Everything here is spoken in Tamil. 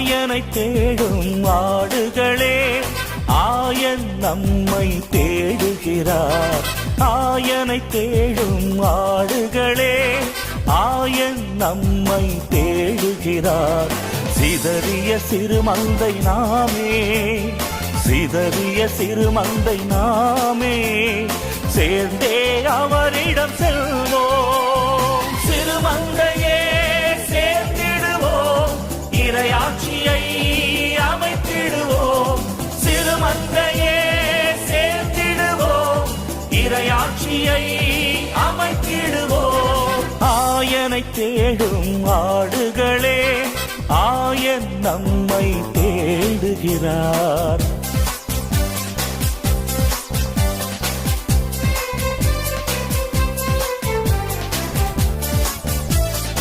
ஆயனை தேடும் ஆடுகளே, ஆயன் நம்மை தேடுகிறார். ஆயனை தேடும் ஆடுகளே, ஆயன் நம்மை தேடுகிறார். சிதறிய சிறுமந்தை நாமே, சிதறிய சிறுமந்தை நாமே, சேர்ந்தே அவரிடம் செல்வோம். சிறுமந்தையே சேர்ந்திடுவோம், இறையாட்சியை அமைத்திடுவோம். சிறுமந்தையே சேர்ந்திடுவோம், இறையாட்சியை அமைத்திடுவோம். ஆயனை தேடும் ஆடுகளே, ஆயன் நம்மை தேடுகிறார்.